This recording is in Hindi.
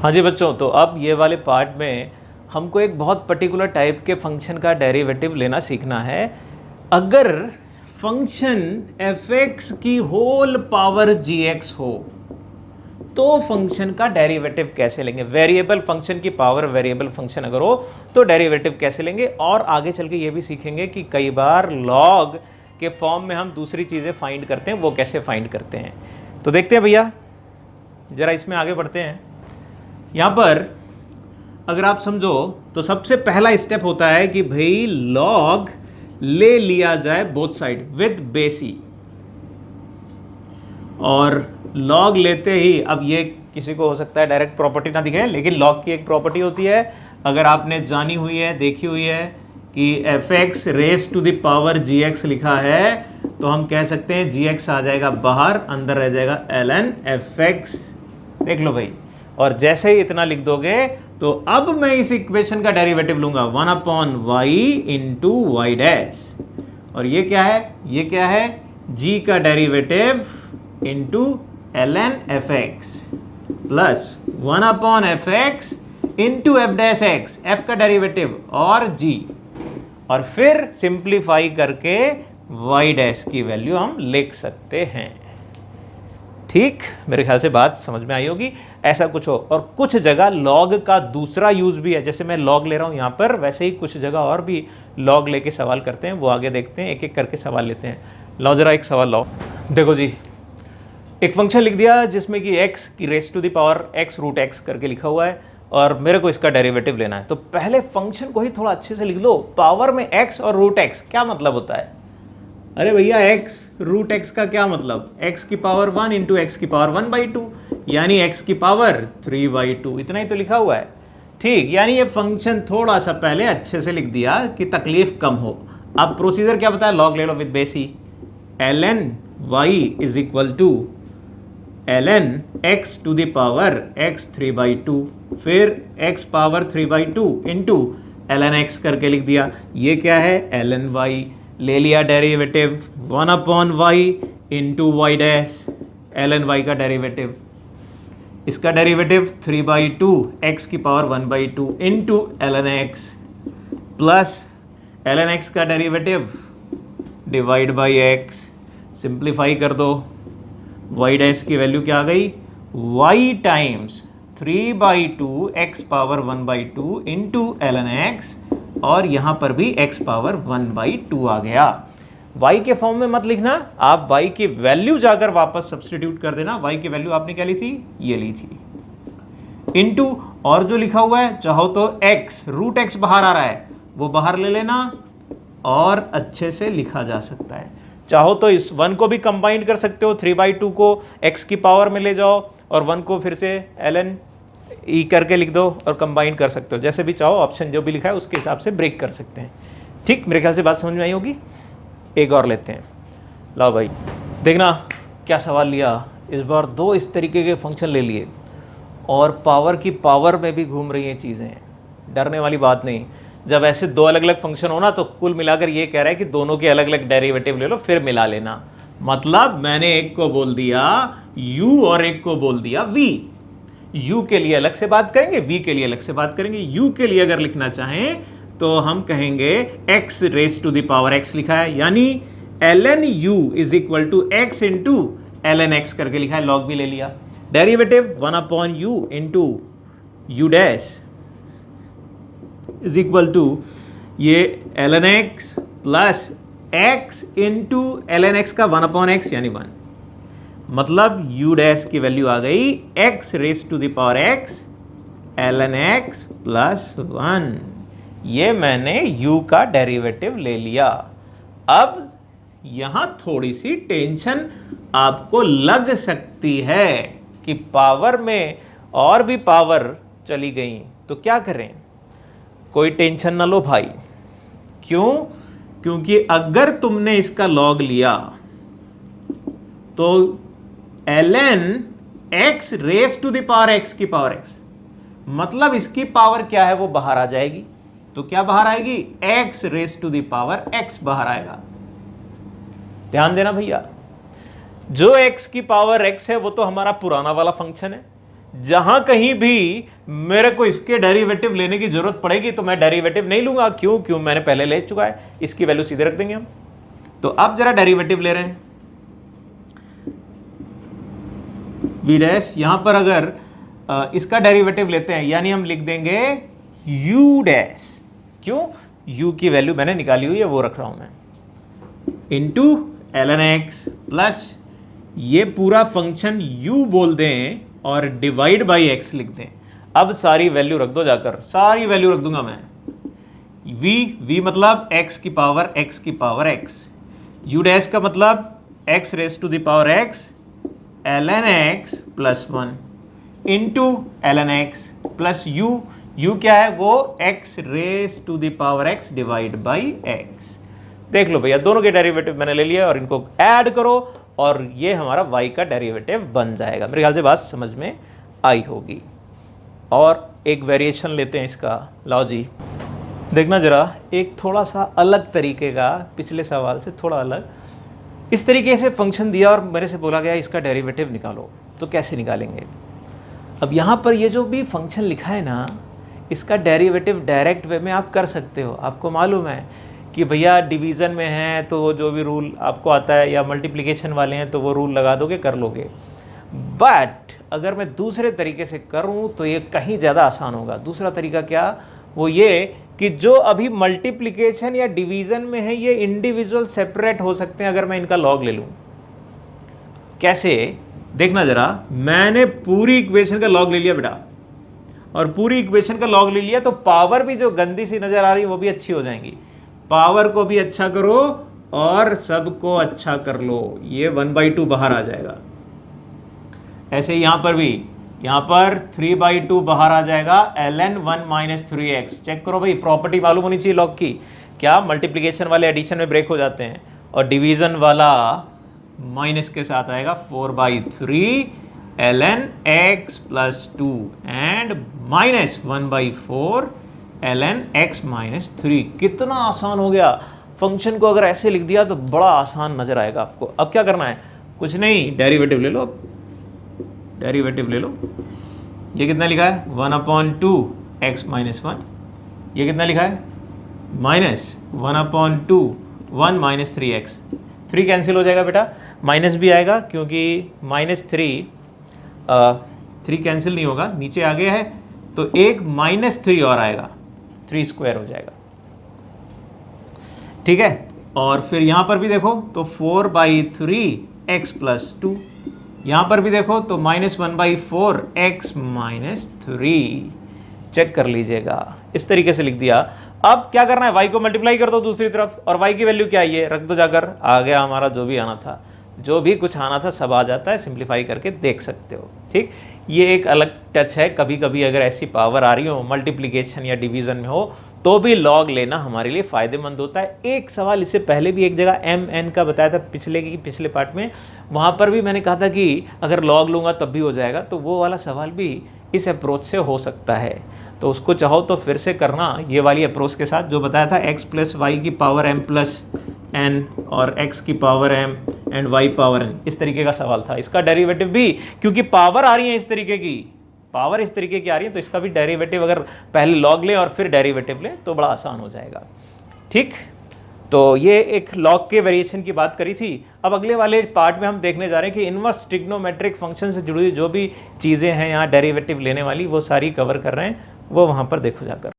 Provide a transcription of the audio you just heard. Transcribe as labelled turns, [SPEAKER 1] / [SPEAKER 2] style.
[SPEAKER 1] हाँ जी बच्चों, तो अब ये वाले पार्ट में हमको एक बहुत पर्टिकुलर टाइप के फंक्शन का डेरिवेटिव लेना सीखना है। अगर फंक्शन f(x) की होल पावर gx हो तो फंक्शन का डेरिवेटिव कैसे लेंगे। वेरिएबल फंक्शन की पावर वेरिएबल फंक्शन अगर हो तो डेरिवेटिव कैसे लेंगे, और आगे चल के ये भी सीखेंगे कि कई बार लॉग के फॉर्म में हम दूसरी चीज़ें फाइंड करते हैं, वो कैसे फाइंड करते हैं। तो देखते हैं भैया, ज़रा इसमें आगे बढ़ते हैं। यहाँ पर अगर आप समझो तो सबसे पहला स्टेप होता है कि भाई लॉग ले लिया जाए बोथ साइड विद बेसी, और लॉग लेते ही अब ये किसी को हो सकता है डायरेक्ट प्रॉपर्टी ना दिखे, लेकिन लॉग की एक प्रॉपर्टी होती है, अगर आपने जानी हुई है, देखी हुई है कि f(x) raise to the power gx लिखा है तो हम कह सकते हैं gx आ जाएगा बाहर, अंदर रह जाएगा ln f(x). देख लो भाई, और जैसे ही इतना लिख दोगे तो अब मैं इस इक्वेशन का डेरिवेटिव लूंगा 1/y इंटू वाई डैश, और ये क्या है, ये क्या है, g का derivative into ln f(x) plus 1/f(x) into f dash x, f का डेरिवेटिव और g, और फिर सिंप्लीफाई करके y डैश की वैल्यू हम लिख सकते हैं। ठीक, मेरे ख्याल से बात समझ में आई होगी। ऐसा कुछ हो, और कुछ जगह लॉग का दूसरा यूज भी है, जैसे मैं लॉग ले रहा हूं यहां पर, वैसे ही कुछ जगह और भी लॉग लेके सवाल करते हैं, वो आगे देखते हैं, एक एक करके सवाल लेते हैं। लो जरा एक सवाल लो, देखो जी, एक फंक्शन लिख दिया जिसमें कि x की raise to the power x root x करके लिखा हुआ है, और मेरे को इसका डेरिवेटिव लेना है। तो पहले फंक्शन को ही थोड़ा अच्छे से लिख लो। पावर में x और रूट x क्या मतलब होता है? अरे भैया x रूट x का क्या मतलब, x की पावर 1 इंटू एक्स की पावर 1/2, यानी x की पावर 3/2, इतना ही तो लिखा हुआ है। ठीक, यानी ये फंक्शन थोड़ा सा पहले अच्छे से लिख दिया कि तकलीफ कम हो। अब प्रोसीजर क्या बताया, लॉग ले लो with base e, ln y is equal to ln x to the power x 3/2, फिर x power 3/2 into ln x करके लिख दिया। ये क्या है, ln y, ले लिया derivative 1/y into y dash, ln y का डेरिवेटिव, इसका डेरिवेटिव 3/2 x की power 1/2 into ln x plus ln x का derivative divide by x, simplify कर दो, y डैश की वैल्यू क्या आ गई, y times 3/2 x power 1/2 into ln x, और यहां पर भी x पावर 1/2 आ गया। y के फॉर्म में मत लिखना, आप y की वैल्यू जाकर वापस सब्स्टिट्यूट कर देना। y की वैल्यू आपने क्या ली थी, ये ली थी, इनटू, और जो लिखा हुआ है चाहो तो x रूट x बाहर आ रहा है वो बाहर ले लेना, और अच्छे से लिखा जा सकता है। चाहो तो इस 1 को भी कंबाइन कर सकते हो, 3/2 को x की पावर में ले जाओ और 1 को फिर से ln ई करके लिख दो और कंबाइन कर सकते हो, जैसे भी चाहो, ऑप्शन जो भी लिखा है उसके हिसाब से ब्रेक कर सकते हैं। ठीक, मेरे ख्याल से बात समझ में आई होगी। एक और लेते हैं, लाओ भाई, देखना क्या सवाल लिया इस बार। दो इस तरीके के फंक्शन ले लिए और पावर की पावर में भी घूम रही हैं चीज़ें, डरने वाली बात नहीं। जब ऐसे दो अलग अलग फंक्शन हो ना तो कुल मिलाकर ये कह रहा है कि दोनों के अलग अलग डेरिवेटिव ले लो फिर मिला लेना। मतलब मैंने एक को बोल दिया u और एक को बोल दिया v। u के लिए अलग से बात करेंगे, v के लिए अलग से बात करेंगे। u के लिए अगर लिखना चाहें तो हम कहेंगे x raise to the power x लिखा है, यानी ln u is equal to x into ln x करके लिखा है, लॉग भी ले लिया। Derivative 1/u into u dash is equal to ये ln x plus x into ln x का 1/x यानी 1, मतलब u डैश की वैल्यू आ गई x raise to the power x ln x plus 1। ये मैंने u का डेरिवेटिव ले लिया। अब यहां थोड़ी सी टेंशन आपको लग सकती है कि पावर में और भी पावर चली गई तो क्या करें। कोई टेंशन ना लो भाई, क्यों, क्योंकि अगर तुमने इसका लॉग लिया तो ln x raise to the power x की पावर x, मतलब इसकी पावर क्या है वो बाहर आ जाएगी। तो क्या बाहर आएगी, x raise to the power x बाहर आएगा। ध्यान देना भैया, जो x की पावर x है वो तो हमारा पुराना वाला फंक्शन है, जहां कहीं भी मेरे को इसके डेरिवेटिव लेने की जरूरत पड़ेगी तो मैं डेरिवेटिव नहीं लूंगा। क्यों मैंने पहले ले चुका है, इसकी वैल्यू सीधे रख देंगे हम। तो अब जरा डेरिवेटिव ले रहे हैं v डैश, यहां पर अगर इसका डेरिवेटिव लेते हैं यानी हम लिख देंगे u डैश। क्यों? u की वैल्यू मैंने निकाली हुई है वो रख रहा हूं मैं, इंटू ln x प्लस ये पूरा फंक्शन u बोल दें और डिवाइड बाई x लिख दें। अब सारी वैल्यू रख दो, जाकर सारी वैल्यू रख दूंगा मैं। v मतलब x की पावर x, u डैश का मतलब x raise to the power x ln x plus 1 into ln x plus u क्या है वो x raise to the power x divide by x। देख लो भैया, दोनों के डेरिवेटिव मैंने ले लिया और इनको ऐड करो और ये हमारा y का डेरिवेटिव बन जाएगा। मेरे ख्याल से बात समझ में आई होगी। और एक वेरिएशन लेते हैं इसका, लाओ जी देखना जरा, एक थोड़ा सा अलग तरीके का, पिछले सवाल से थोड़ा अलग। इस तरीके से फंक्शन दिया और मेरे से बोला गया इसका डेरिवेटिव निकालो, तो कैसे निकालेंगे? अब यहाँ पर ये जो भी फंक्शन लिखा है ना, इसका डेरिवेटिव डायरेक्ट वे में आप कर सकते हो। आपको मालूम है कि भैया डिवीज़न में है तो जो भी रूल आपको आता है, या मल्टीप्लिकेशन वाले हैं तो वो रूल लगा दोगे, कर लोगे। बट अगर मैं दूसरे तरीके से करूं तो ये कहीं ज़्यादा आसान होगा। दूसरा तरीका क्या? वो ये कि जो अभी मल्टीप्लिकेशन या डिवीज़न में है ये इंडिविजुअल सेपरेट हो सकते हैं अगर मैं इनका लॉग ले लूँ। कैसे? देखना ज़रा, मैंने पूरी इक्वेशन का लॉग ले लिया बेटा, और पूरी इक्वेशन का लॉग ले लिया तो पावर भी जो गंदी सी नज़र आ रही है वो भी अच्छी हो जाएंगी। पावर को भी अच्छा करो और सबको अच्छा कर लो, ये 1/2 बाहर आ जाएगा। ऐसे यहाँ पर भी, यहाँ पर 3/2 बाहर आ जाएगा, ln 1 - 3x। चेक करो भाई, प्रॉपर्टी मालूम होनी चाहिए लॉग की। क्या मल्टीप्लिकेशन वाले एडिशन में ब्रेक हो जाते हैं, और डिवीजन वाला माइनस के साथ आएगा 4/3 ln x plus 2 and -1/4 ln x - 3। कितना आसान हो गया। फंक्शन को अगर ऐसे लिख दिया तो बड़ा आसान नजर आएगा आपको। अब क्या करना है? कुछ नहीं, डेरिवेटिव ले लो। अब डेरिवेटिव ले लो। ये कितना लिखा है? 1/2 x - 1। ये कितना लिखा है? -1/2 1 - 3x। 3 कैंसिल हो जाएगा बेटा, माइनस भी आएगा क्योंकि -3 कैंसिल नहीं होगा, नीचे आ गया है तो एक -3 और आएगा, 3 स्क्वायर हो जाएगा। ठीक है, और फिर यहां पर भी देखो तो 4/3 x प्लस 2, यहां पर भी देखो तो -1/4 x - 3। चेक कर लीजिएगा, इस तरीके से लिख दिया। अब क्या करना है? y को मल्टीप्लाई कर दो दूसरी तरफ, और y की वैल्यू क्या है ये रख दो जाकर। आ गया हमारा जो भी आना था, जो भी कुछ आना था सब आ जाता है। सिंप्लीफाई करके देख सकते हो। ठीक, ये एक अलग टच है। कभी कभी अगर ऐसी पावर आ रही हो मल्टीप्लिकेशन या डिवीजन में हो तो भी लॉग लेना हमारे लिए फ़ायदेमंद होता है। एक सवाल इससे पहले भी एक जगह mn का बताया था पिछले पार्ट में, वहाँ पर भी मैंने कहा था कि अगर लॉग लूँगा तब भी हो जाएगा, तो वो वाला सवाल भी इस अप्रोच से हो सकता है। तो उसको चाहो तो फिर से करना ये वाली अप्रोच के साथ, जो बताया था x + y की पावर m + n और x की power m and y power n, इस तरीके का सवाल था। इसका डेरिवेटिव भी, क्योंकि पावर आ रही है इस तरीके की, पावर इस तरीके की आ रही है, तो इसका भी डेरिवेटिव अगर पहले लॉग लें और फिर डेरिवेटिव लें तो बड़ा आसान हो जाएगा। ठीक, तो ये एक लॉग के वेरिएशन की बात करी थी। अब अगले वाले पार्ट में हम देखने जा रहे हैं कि इनवर्स ट्रिग्नोमेट्रिक फंक्शन से जुड़ी हुई जो भी चीज़ें हैं यहाँ डेरिवेटिव लेने वाली, वो सारी कवर कर रहे हैं, वो वहाँ पर देखो जाकर।